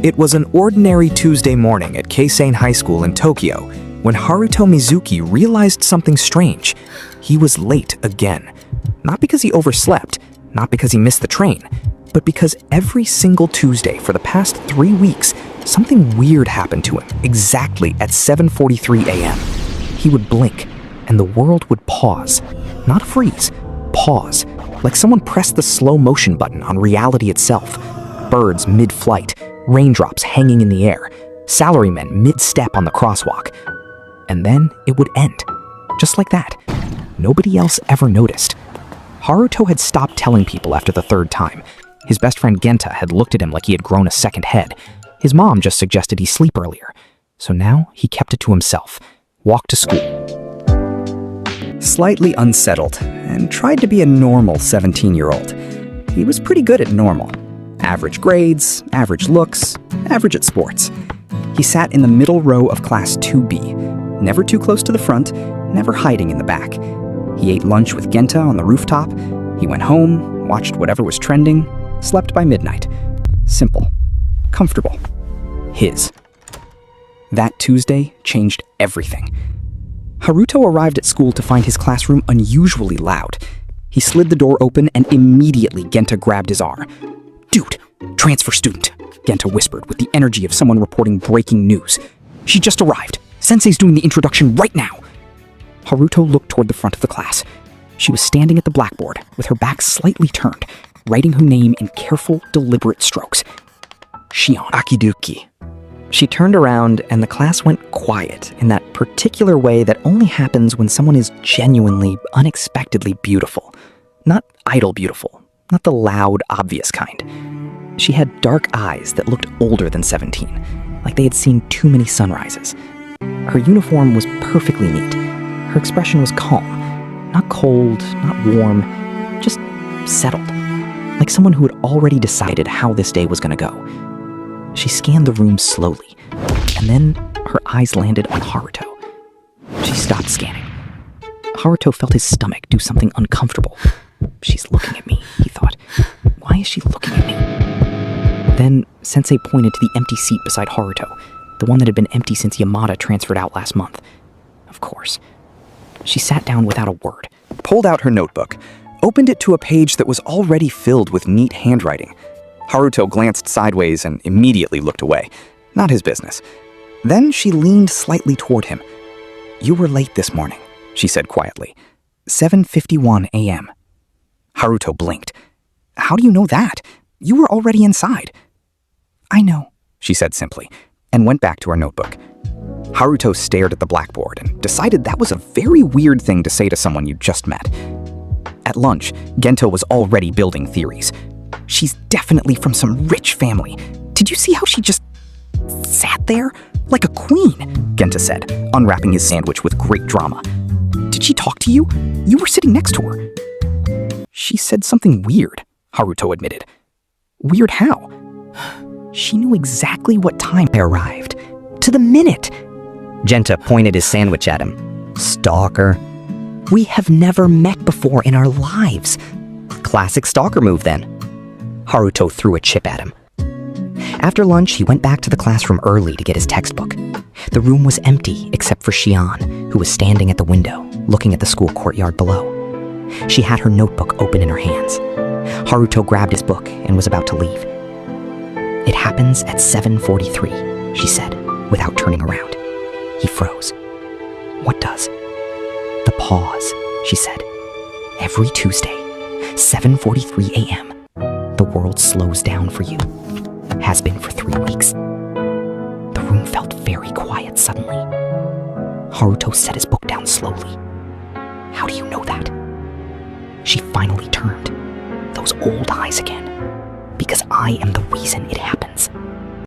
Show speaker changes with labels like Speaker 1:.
Speaker 1: It was an ordinary Tuesday morning at Keisei High School in Tokyo when Haruto Mizuki realized something strange. He was late again. Not because he overslept, not because he missed the train, but because every single Tuesday for the past 3 weeks, something weird happened to him exactly at 7:43 a.m. He would blink, and the world would pause. Not freeze, pause, like someone pressed the slow motion button on reality itself. Birds mid-flight, raindrops hanging in the air, salarymen mid-step on the crosswalk. And then it would end, just like that. Nobody else ever noticed. Haruto had stopped telling people after the third time. His best friend Genta had looked at him like he had grown a second head. His mom just suggested he sleep earlier. So now he kept it to himself, walked to school.
Speaker 2: Slightly unsettled, and tried to be a normal 17-year-old. He was pretty good at normal. Average grades, average looks, average at sports. He sat in the middle row of class 2B, never too close to the front, never hiding in the back. He ate lunch with Genta on the rooftop. He went home, watched whatever was trending, slept by midnight. Simple. Comfortable. His. That Tuesday changed everything. Haruto arrived at school to find his classroom unusually loud. He slid the door open and immediately Genta grabbed his arm. "Dude, transfer student," Genta whispered with the energy of someone reporting breaking news. "She just arrived. Sensei's doing the introduction right now." Haruto looked toward the front of the class. She was standing at the blackboard with her back slightly turned, writing her name in careful, deliberate strokes. Shion Akiduki. She turned around and the class went quiet in that particular way that only happens when someone is genuinely, unexpectedly beautiful. Not idle beautiful, not the loud, obvious kind. She had dark eyes that looked older than 17, like they had seen too many sunrises. Her uniform was perfectly neat. Her expression was calm, not cold, not warm, just settled, like someone who had already decided how this day was going to go. She scanned the room slowly, and then her eyes landed on Haruto. She stopped scanning. Haruto felt his stomach do something uncomfortable. She's looking at me, he thought. Why is she looking at me? Then Sensei pointed to the empty seat beside Haruto, the one that had been empty since Yamada transferred out last month. Of course. She sat down without a word,
Speaker 1: Pulled out her notebook, opened it to a page that was already filled with neat handwriting. Haruto glanced sideways and immediately looked away. Not his business. Then she leaned slightly toward him. "You were late this morning," she said quietly. 7:51 a.m. Haruto blinked. "How do you know that? You were already inside." "I know," she said simply, and went back to her notebook. Haruto stared at the blackboard and decided that was a very weird thing to say to someone you just met. At lunch, Gento was already building theories. "She's definitely from some rich family. Did you see how she just sat there? Like a queen," Genta said, unwrapping his sandwich with great drama. "Did she talk to you? You were sitting next to her." "She said something weird," Haruto admitted. "Weird how?" "She knew exactly what time I arrived. To the minute." Genta pointed his sandwich at him. "Stalker. We have never met before in our lives." "Classic stalker move, then." Haruto threw a chip at him. After lunch, he went back to the classroom early to get his textbook. The room was empty except for Shion, who was standing at the window, looking at the school courtyard below. She had her notebook open in her hands. Haruto grabbed his book and was about to leave. "It happens at 7:43, she said, without turning around. He froze. "What does?" "The pause," she said. "Every Tuesday, 7:43 a.m., the world slows down for you. Has been for 3 weeks." The room felt very quiet suddenly. Haruto set his book down slowly. "How do you know that?" She finally turned, those old eyes again. "Because I am the reason it happens."